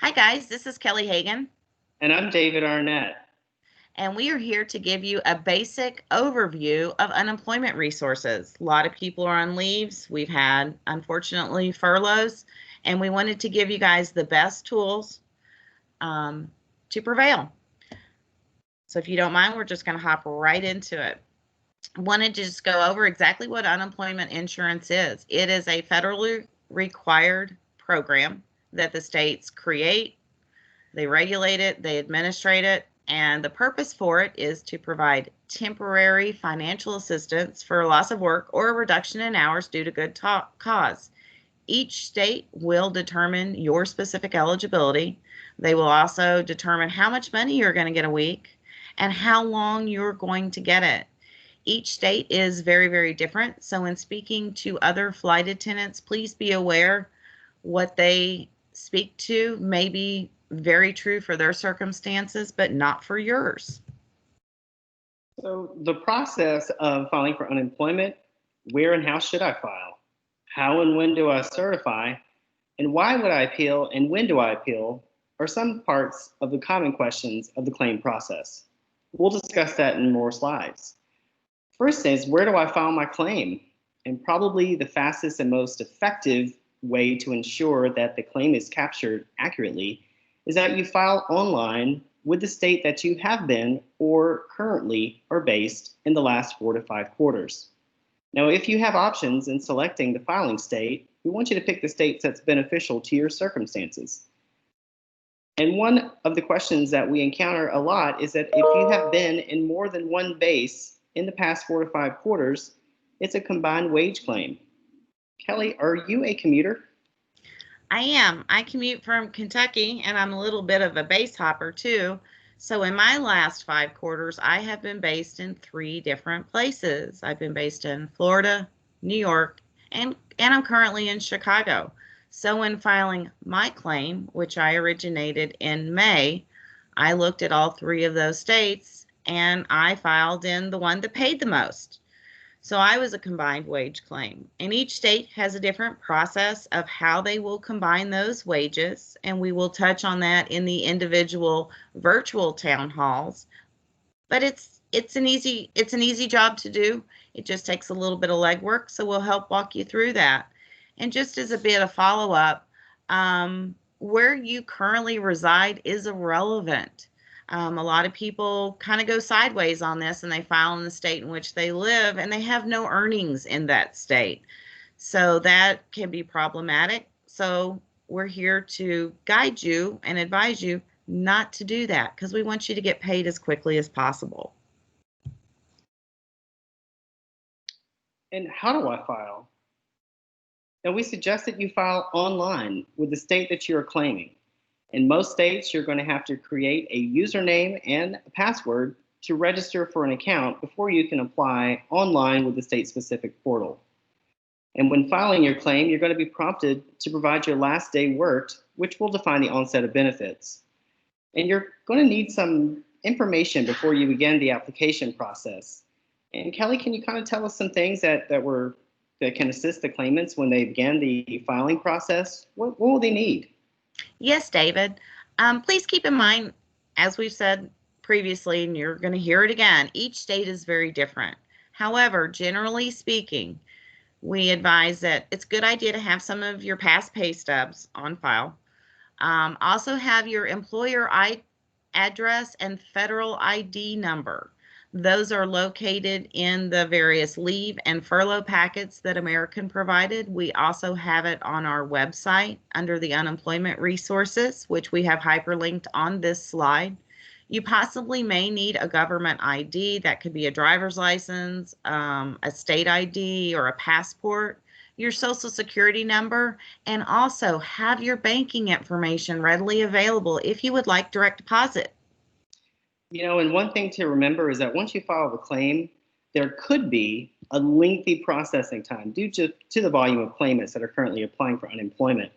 Hi guys, this is Kelly Hagan, And I'm David Arnette. and we are here to give you a basic overview of unemployment resources. A lot of people are on leaves. We've had, unfortunately, furloughs, and we wanted to give you guys the best tools to prevail. So if you don't mind, we're just going to hop right into it. I wanted to just go over exactly what unemployment insurance is. It is a federally required program that the states create. They regulate it, they administrate it, and the purpose for it is to provide temporary financial assistance for loss of work or a reduction in hours due to good cause. Each state will determine your specific eligibility. They will also determine how much money you're going to get a week and how long you're going to get it. Each state is very, very different. So, in speaking to other flight attendants, please be aware what they speak to may be very true for their circumstances, but not for yours. So, the process of filing for unemployment: where and how should I file? How and when do I certify? And why would I appeal and when do I appeal? Are some parts of the common questions of the claim process. We'll discuss that in more slides. First is, where do I file my claim? And probably the fastest and most effective way to ensure that the claim is captured accurately is that you file online with the state that you have been or currently are based in the last 4 to 5 quarters. Now, if you have options in selecting the filing state, we want you to pick the state that's beneficial to your circumstances. And one of the questions that we encounter a lot is that if you have been in more than one base in the past 4 to 5 quarters, it's a combined wage claim. Kelly, are you a commuter? I am. I commute from Kentucky and I'm a little bit of a base hopper too. So in my last 5 quarters, I have been based in 3 different places. I've been based in Florida, New York, and I'm currently in Chicago. So in filing my claim, which I originated in May, I looked at all 3 of those states and I filed in the one that paid the most. So I was a combined wage claim. And each state has a different process of how they will combine those wages. And we will touch on that in the individual virtual town halls. But it's an easy job to do. It just takes a little bit of legwork. So we'll help walk you through that. And just as a bit of follow up, where you currently reside is irrelevant. A lot of people kind of go sideways on this and they file in the state in which they live and they have no earnings in that state. So that can be problematic. So we're here to guide you and advise you not to do that because we want you to get paid as quickly as possible. And how do I file? Now, we suggest that you file online with the state that you're claiming. In most states, you're going to have to create a username and a password to register for an account before you can apply online with the state-specific portal. And when filing your claim, you're going to be prompted to provide your last day worked, which will define the onset of benefits. And you're going to need some information before you begin the application process. And Kelly, can you kind of tell us some things that can assist the claimants when they begin the filing process? What will they need? Yes, David. Please keep in mind, as we've said previously, and you're going to hear it again, each state is very different. However, generally speaking, we advise that it's a good idea to have some of your past pay stubs on file. Also have your employer address and federal ID number. Those are located in the various leave and furlough packets that American provided. We also have it on our website under the unemployment resources, which we have hyperlinked on this slide. You possibly may need a government ID. That could be a driver's license, a state ID, or a passport, your social security number, and also have your banking information readily available if you would like direct deposit. And one thing to remember is that once you file the claim, there could be a lengthy processing time due to the volume of claimants that are currently applying for unemployment.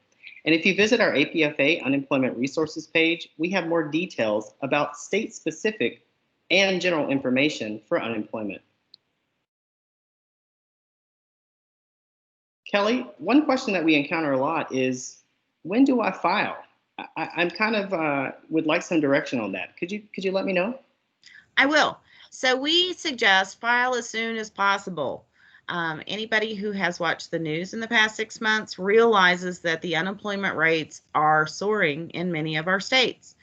And if you visit our APFA unemployment resources page, we have more details about state-specific and general information for unemployment. Kelly, one question that we encounter a lot is, when do I file? I'm kind of would like some direction on that. Could you let me know? I will. So we suggest file as soon as possible. Anybody who has watched the news in the past 6 months realizes that the unemployment rates are soaring in many of our states.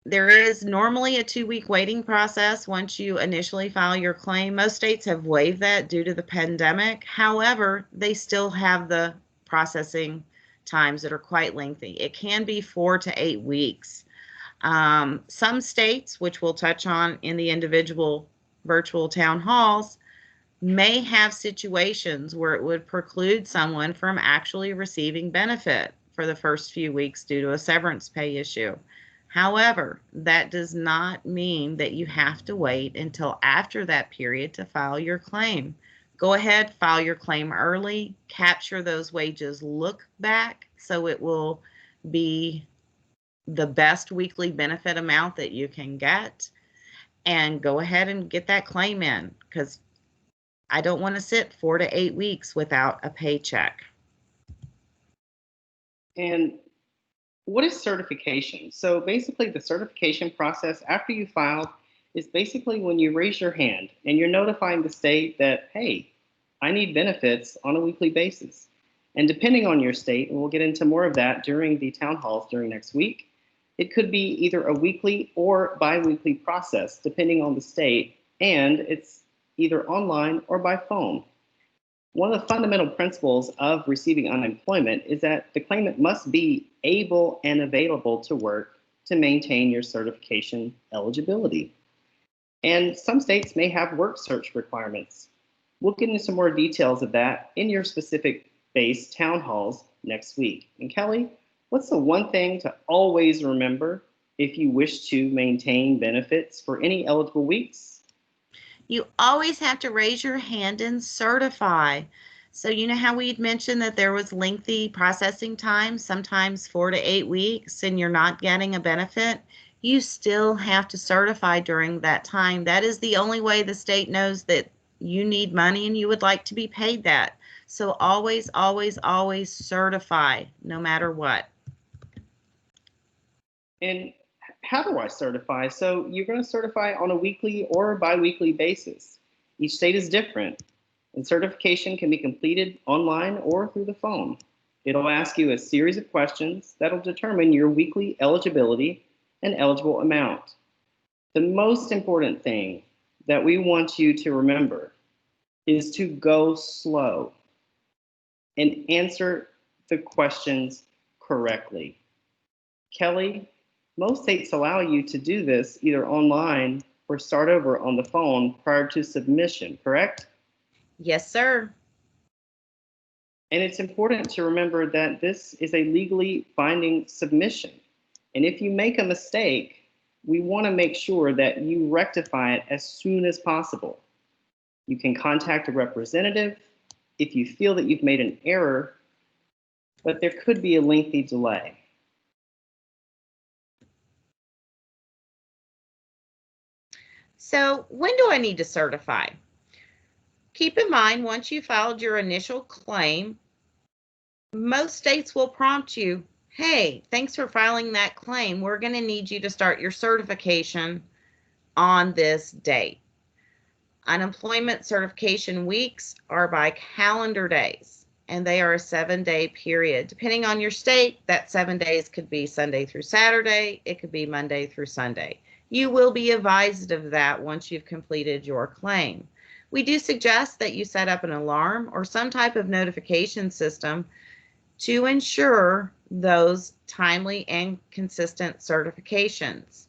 There is normally a 2-week waiting process once you initially file your claim. Most states have waived that due to the pandemic. However, they still have the processing times that are quite lengthy. It can be 4 to 8 weeks. Some states, which we'll touch on in the individual virtual town halls, may have situations where it would preclude someone from actually receiving benefit for the first few weeks due to a severance pay issue. However, that does not mean that you have to wait until after that period to file your claim. Go ahead, file your claim early, capture those wages look back so it will be the best weekly benefit amount that you can get, and go ahead and get that claim in, because I don't want to sit 4 to 8 weeks without a paycheck. And what is certification? So basically the certification process after you filed is basically when you raise your hand and you're notifying the state that, hey, I need benefits on a weekly basis. And depending on your state, and we'll get into more of that during the town halls during next week, it could be either a weekly or bi-weekly process depending on the state, and it's either online or by phone. One of the fundamental principles of receiving unemployment is that the claimant must be able and available to work to maintain your certification eligibility. And some states may have work search requirements. We'll get into some more details of that in your specific base town halls next week. And Kelly, what's the one thing to always remember if you wish to maintain benefits for any eligible weeks? You always have to raise your hand and certify. So you know how we'd mentioned that there was lengthy processing time, sometimes 4 to 8 weeks, and you're not getting a benefit? You still have to certify during that time. That is the only way the state knows that you need money and you would like to be paid that. So always, always, always certify, no matter what. And how do I certify? So you're going to certify on a weekly or bi-weekly basis. Each state is different, and certification can be completed online or through the phone. It'll ask you a series of questions that'll determine your weekly eligibility and eligible amount. The most important thing that we want you to remember is to go slow and answer the questions correctly. Kelly, most states allow you to do this either online or start over on the phone prior to submission, correct? Yes, sir. And it's important to remember that this is a legally binding submission. And if you make a mistake, we want to make sure that you rectify it as soon as possible. You can contact a representative if you feel that you've made an error, but there could be a lengthy delay. So when do I need to certify? Keep in mind, once you filed your initial claim, most states will prompt you, hey, thanks for filing that claim. We're going to need you to start your certification on this date. Unemployment certification weeks are by calendar days, and they are a 7-day period. Depending on your state, that 7 days could be Sunday through Saturday. It could be Monday through Sunday. You will be advised of that once you've completed your claim. We do suggest that you set up an alarm or some type of notification system to ensure those timely and consistent certifications.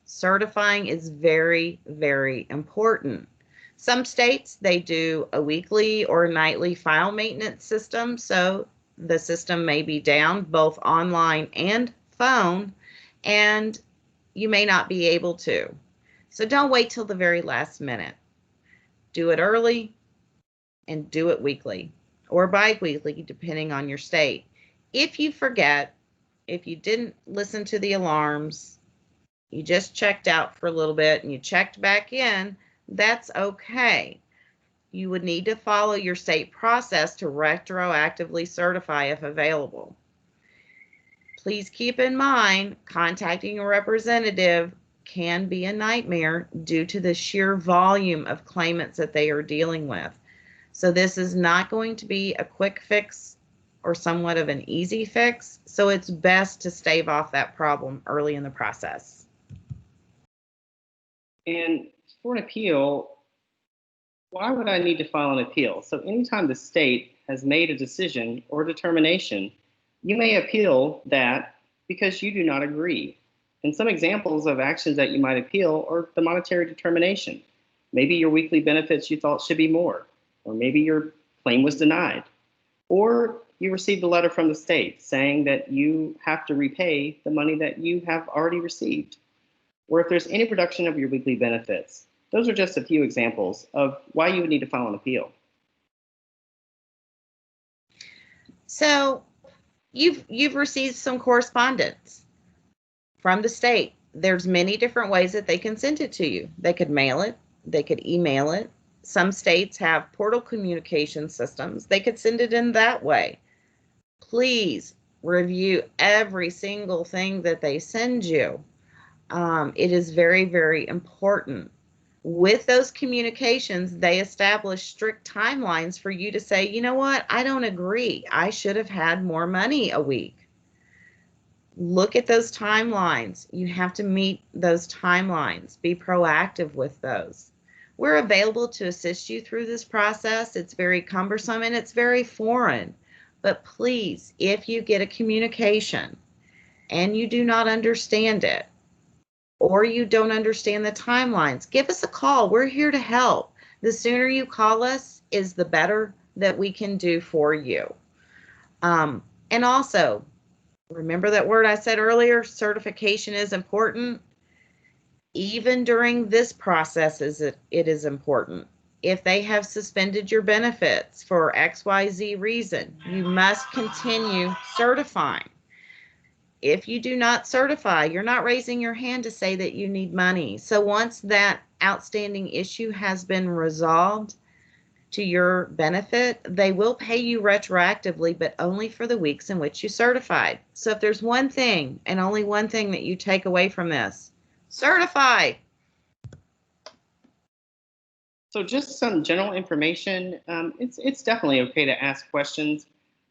Certifying is very, very important. Some states, they do a weekly or nightly file maintenance system, so the system may be down both online and phone, and you may not be able to. So don't wait till the very last minute. Do it early and do it weekly or bi-weekly, depending on your state. If you forget, if you didn't listen to the alarms, you just checked out for a little bit and you checked back in, that's okay. You would need to follow your state process to retroactively certify if available. please keep in mind contacting a representative can be a nightmare due to the sheer volume of claimants that they are dealing with. So this is not going to be a quick fix or somewhat of an easy fix. So it's best to stave off that problem early in the process. And for an appeal, why would I need to file an appeal? So anytime the state has made a decision or determination, you may appeal that because you do not agree. And some examples of actions that you might appeal are the monetary determination. Maybe your weekly benefits you thought should be more, or maybe your claim was denied, or you received a letter from the state saying that you have to repay the money that you have already received, or if there's any reduction of your weekly benefits. Those are just a few examples of why you would need to file an appeal. So you've received some correspondence from the state. There's many different ways that they can send it to you. They could mail it, they could email it. Some states have portal communication systems. They could send it in that way. Please review every single thing that they send you. It is very, very important. With those communications, they establish strict timelines for you to say, you know what, I don't agree. I should have had more money a week. Look at those timelines. You have to meet those timelines. Be proactive with those. We're available to assist you through this process. It's very cumbersome and it's very foreign. But please, if you get a communication and you do not understand it, or you don't understand the timelines, give us a call. We're here to help. The sooner you call us is the better that we can do for you. And also, remember that word I said earlier, certification is important. Even during this process, it is important. If they have suspended your benefits for XYZ reason, you must continue certifying. If you do not certify, you're not raising your hand to say that you need money. So once that outstanding issue has been resolved to your benefit, they will pay you retroactively, but only for the weeks in which you certified. So if there's one thing and only one thing that you take away from this, certify. So just some general information. It's definitely okay to ask questions.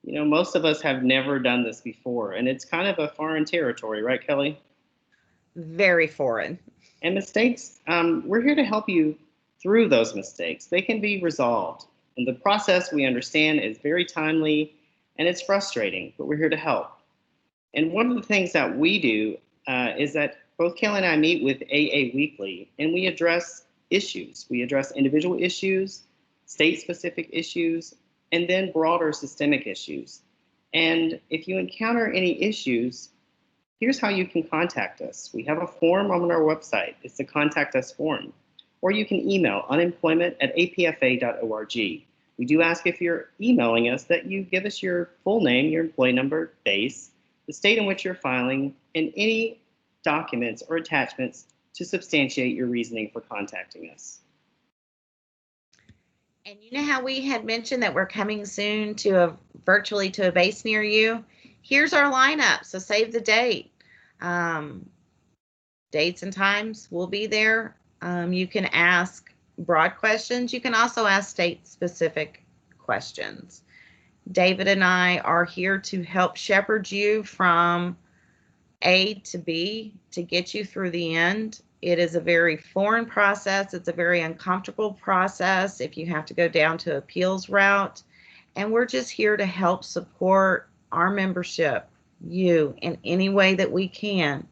You know, most of us have never done this before, and it's kind of a foreign territory, right, Kelly? Very foreign. And mistakes, we're here to help you through those mistakes. They can be resolved. And the process, we understand, is very timely and it's frustrating, but we're here to help. And one of the things that we do is that both Kelly and I meet with AA weekly, and we address issues. We address individual issues, state-specific issues, and then broader systemic issues. And if you encounter any issues, here's how you can contact us. We have a form on our website. It's the Contact Us form. Or you can email unemployment@apfa.org. We do ask if you're emailing us that you give us your full name, your employee number, base, the state in which you're filing, and any documents or attachments to substantiate your reasoning for contacting us. And you know how we had mentioned that we're coming soon to virtually to a base near you? Here's our lineup, so save the date. Dates and times will be there. You can ask broad questions. You can also ask state-specific questions. David and I are here to help shepherd you from A to B to get you through the end. It is a very foreign process. It's a very uncomfortable process if you have to go down to appeals route. And we're just here to help support our membership, you, in any way that we can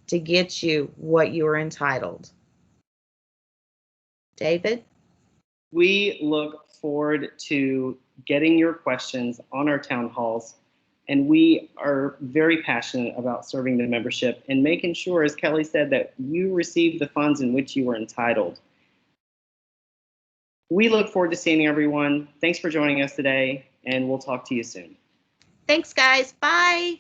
to get you what you are entitled. David? We look forward to getting your questions on our town halls, and we are very passionate about serving the membership and making sure, as Kelly said, that you receive the funds in which you are entitled. We look forward to seeing everyone. Thanks for joining us today, and we'll talk to you soon. Thanks, guys. Bye.